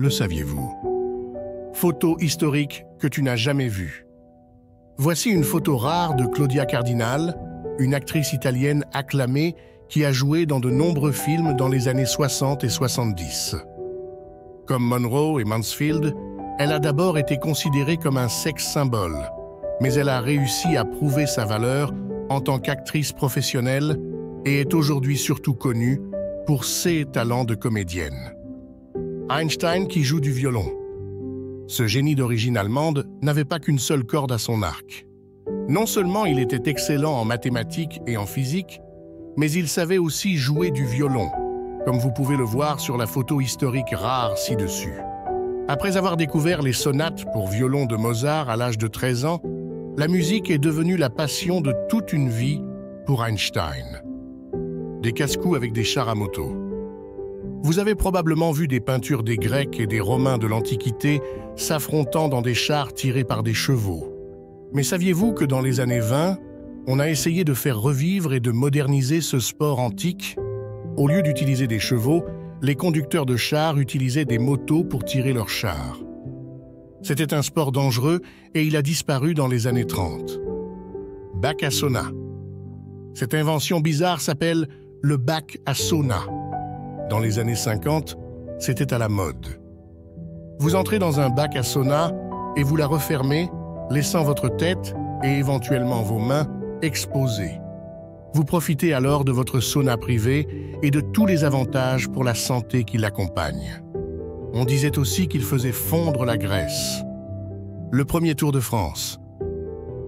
le saviez-vous? Photo historique que tu n'as jamais vue. Voici une photo rare de Claudia Cardinal, une actrice italienne acclamée qui a joué dans de nombreux films dans les années 60 et 70. Comme Monroe et Mansfield, elle a d'abord été considérée comme un sex symbole, mais elle a réussi à prouver sa valeur en tant qu'actrice professionnelle et est aujourd'hui surtout connue pour ses talents de comédienne. Einstein qui joue du violon. Ce génie d'origine allemande n'avait pas qu'une seule corde à son arc. Non seulement il était excellent en mathématiques et en physique, mais il savait aussi jouer du violon, comme vous pouvez le voir sur la photo historique rare ci-dessus. Après avoir découvert les sonates pour violon de Mozart à l'âge de 13 ans, la musique est devenue la passion de toute une vie pour Einstein. Des casse-cous avec des chars à moto. Vous avez probablement vu des peintures des Grecs et des Romains de l'Antiquité s'affrontant dans des chars tirés par des chevaux. Mais saviez-vous que dans les années 20, on a essayé de faire revivre et de moderniser ce sport antique? Au lieu d'utiliser des chevaux, les conducteurs de chars utilisaient des motos pour tirer leurs chars. C'était un sport dangereux et il a disparu dans les années 30. Bac à sauna. Cette invention bizarre s'appelle le bac à sauna. Dans les années 50, c'était à la mode. Vous entrez dans un bac à sauna et vous la refermez, laissant votre tête et éventuellement vos mains exposées. Vous profitez alors de votre sauna privé et de tous les avantages pour la santé qui l'accompagnent. On disait aussi qu'il faisait fondre la graisse. Le premier Tour de France.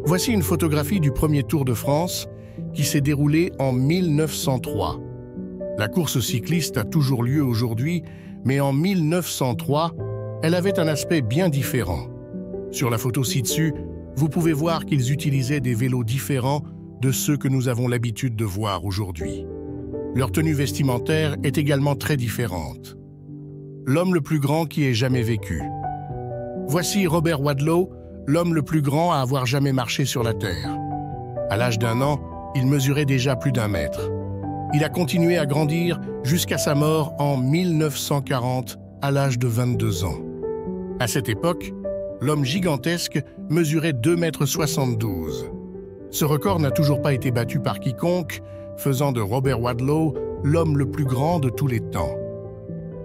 Voici une photographie du premier Tour de France qui s'est déroulé en 1903. La course cycliste a toujours lieu aujourd'hui, mais en 1903, elle avait un aspect bien différent. Sur la photo ci-dessus, vous pouvez voir qu'ils utilisaient des vélos différents de ceux que nous avons l'habitude de voir aujourd'hui. Leur tenue vestimentaire est également très différente. L'homme le plus grand qui ait jamais vécu. Voici Robert Wadlow, l'homme le plus grand à avoir jamais marché sur la Terre. À l'âge d'1 an, il mesurait déjà plus d'1 mètre. Il a continué à grandir jusqu'à sa mort en 1940, à l'âge de 22 ans. À cette époque, l'homme gigantesque mesurait 2,72 m. Ce record n'a toujours pas été battu par quiconque, faisant de Robert Wadlow l'homme le plus grand de tous les temps.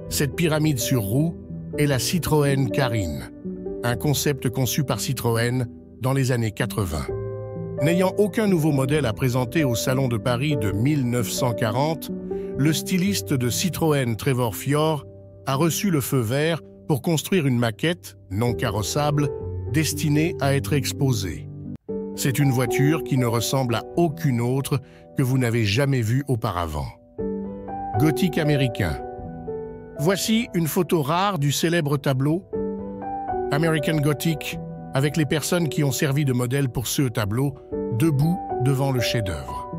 Cette pyramide sur roue est la Citroën Carine, un concept conçu par Citroën dans les années 80. N'ayant aucun nouveau modèle à présenter au Salon de Paris de 1940, le styliste de Citroën Trevor Fior a reçu le feu vert pour construire une maquette, non carrossable, destinée à être exposée. C'est une voiture qui ne ressemble à aucune autre que vous n'avez jamais vue auparavant. Gothique américain. Voici une photo rare du célèbre tableau American Gothic, avec les personnes qui ont servi de modèle pour ce tableau, debout devant le chef-d'œuvre.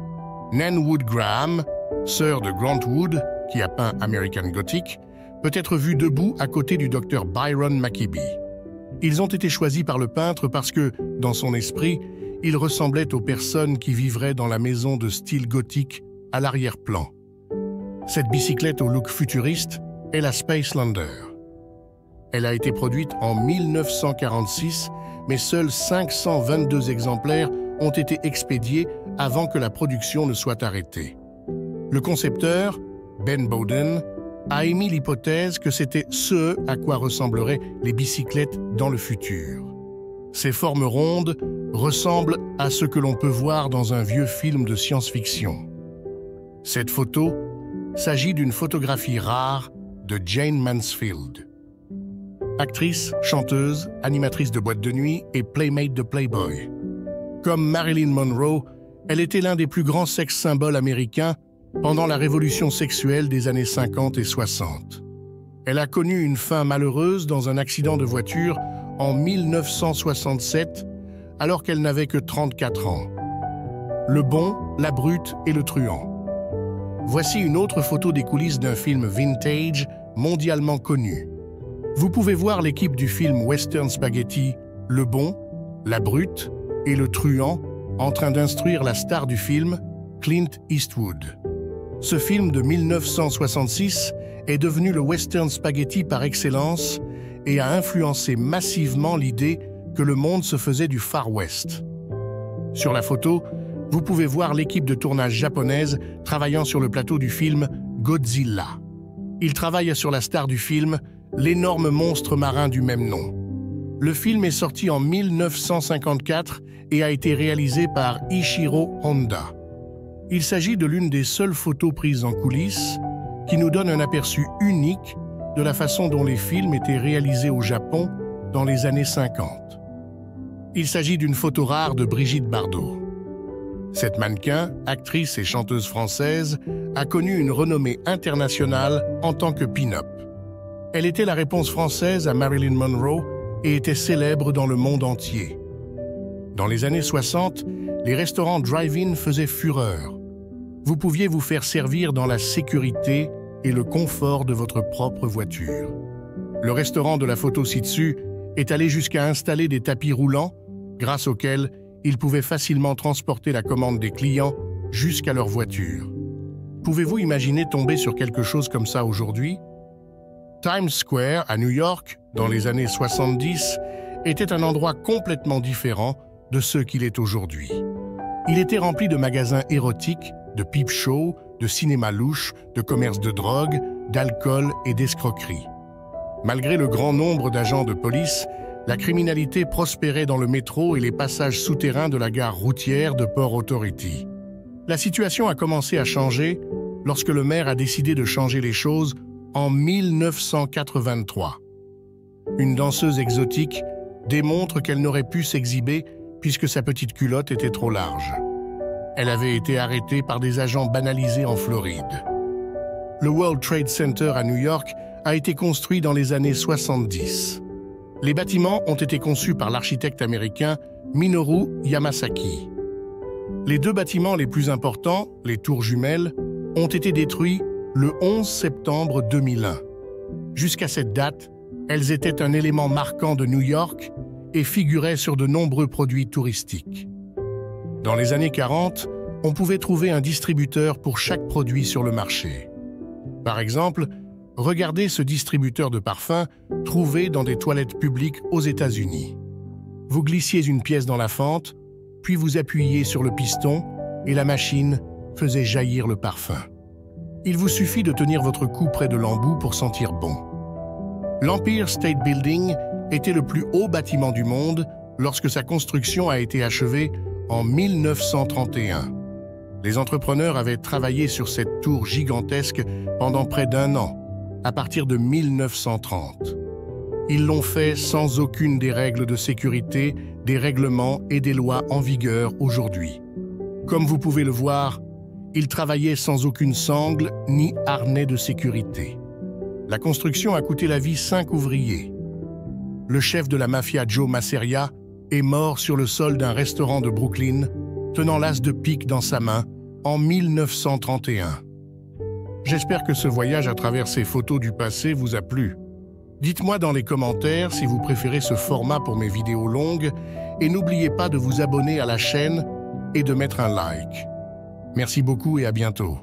Nan Wood Graham, sœur de Grant Wood, qui a peint American Gothic, peut être vue debout à côté du docteur Byron Mackiby. Ils ont été choisis par le peintre parce que, dans son esprit, ils ressemblaient aux personnes qui vivraient dans la maison de style gothique à l'arrière-plan. Cette bicyclette au look futuriste est la Spacelander. Elle a été produite en 1946, mais seuls 522 exemplaires ont été expédiés avant que la production ne soit arrêtée. Le concepteur, Ben Bowden, a émis l'hypothèse que c'était ce à quoi ressembleraient les bicyclettes dans le futur. Ces formes rondes ressemblent à ce que l'on peut voir dans un vieux film de science-fiction. Cette photo s'agit d'une photographie rare de Jayne Mansfield. Actrice, chanteuse, animatrice de boîte de nuit et playmate de Playboy. Comme Marilyn Monroe, elle était l'un des plus grands sex-symboles américains pendant la révolution sexuelle des années 50 et 60. Elle a connu une fin malheureuse dans un accident de voiture en 1967, alors qu'elle n'avait que 34 ans. Le bon, la brute et le truand. Voici une autre photo des coulisses d'un film vintage mondialement connu. Vous pouvez voir l'équipe du film Western Spaghetti, le bon, la brute et le truand en train d'instruire la star du film, Clint Eastwood. Ce film de 1966 est devenu le western spaghetti par excellence et a influencé massivement l'idée que le monde se faisait du Far West. Sur la photo, vous pouvez voir l'équipe de tournage japonaise travaillant sur le plateau du film Godzilla. Ils travaillent sur la star du film, l'énorme monstre marin du même nom. Le film est sorti en 1954 et a été réalisé par Ishiro Honda. Il s'agit de l'une des seules photos prises en coulisses qui nous donne un aperçu unique de la façon dont les films étaient réalisés au Japon dans les années 50. Il s'agit d'une photo rare de Brigitte Bardot. Cette mannequin, actrice et chanteuse française, a connu une renommée internationale en tant que pin-up. Elle était la réponse française à Marilyn Monroe et était célèbre dans le monde entier. Dans les années 60, les restaurants drive-in faisaient fureur. Vous pouviez vous faire servir dans la sécurité et le confort de votre propre voiture. Le restaurant de la photo ci-dessus est allé jusqu'à installer des tapis roulants, grâce auxquels il pouvait facilement transporter la commande des clients jusqu'à leur voiture. Pouvez-vous imaginer tomber sur quelque chose comme ça aujourd'hui? Times Square, à New York, dans les années 70, était un endroit complètement différent de ce qu'il est aujourd'hui. Il était rempli de magasins érotiques, de peep shows, de cinéma louche, de commerce de drogue, d'alcool et d'escroquerie. Malgré le grand nombre d'agents de police, la criminalité prospérait dans le métro et les passages souterrains de la gare routière de Port Authority. La situation a commencé à changer lorsque le maire a décidé de changer les choses en 1983. Une danseuse exotique démontre qu'elle n'aurait pu s'exhiber puisque sa petite culotte était trop large. Elle avait été arrêtée par des agents banalisés en Floride. Le World Trade Center à New York a été construit dans les années 70. Les bâtiments ont été conçus par l'architecte américain Minoru Yamasaki. Les deux bâtiments les plus importants, les tours jumelles, ont été détruits le 11 septembre 2001. Jusqu'à cette date, elles étaient un élément marquant de New York et figuraient sur de nombreux produits touristiques. Dans les années 40, on pouvait trouver un distributeur pour chaque produit sur le marché. Par exemple, regardez ce distributeur de parfums trouvé dans des toilettes publiques aux États-Unis. Vous glissiez une pièce dans la fente, puis vous appuyiez sur le piston et la machine faisait jaillir le parfum. Il vous suffit de tenir votre cou près de l'embout pour sentir bon. L'Empire State Building était le plus haut bâtiment du monde lorsque sa construction a été achevée en 1931. Les entrepreneurs avaient travaillé sur cette tour gigantesque pendant près d'1 an, à partir de 1930. Ils l'ont fait sans aucune des règles de sécurité, des règlements et des lois en vigueur aujourd'hui. Comme vous pouvez le voir, ils travaillaient sans aucune sangle ni harnais de sécurité. La construction a coûté la vie 5 ouvriers. Le chef de la mafia Joe Masseria est mort sur le sol d'un restaurant de Brooklyn, tenant l'as de pique dans sa main en 1931. J'espère que ce voyage à travers ces photos du passé vous a plu. Dites-moi dans les commentaires si vous préférez ce format pour mes vidéos longues et n'oubliez pas de vous abonner à la chaîne et de mettre un like. Merci beaucoup et à bientôt.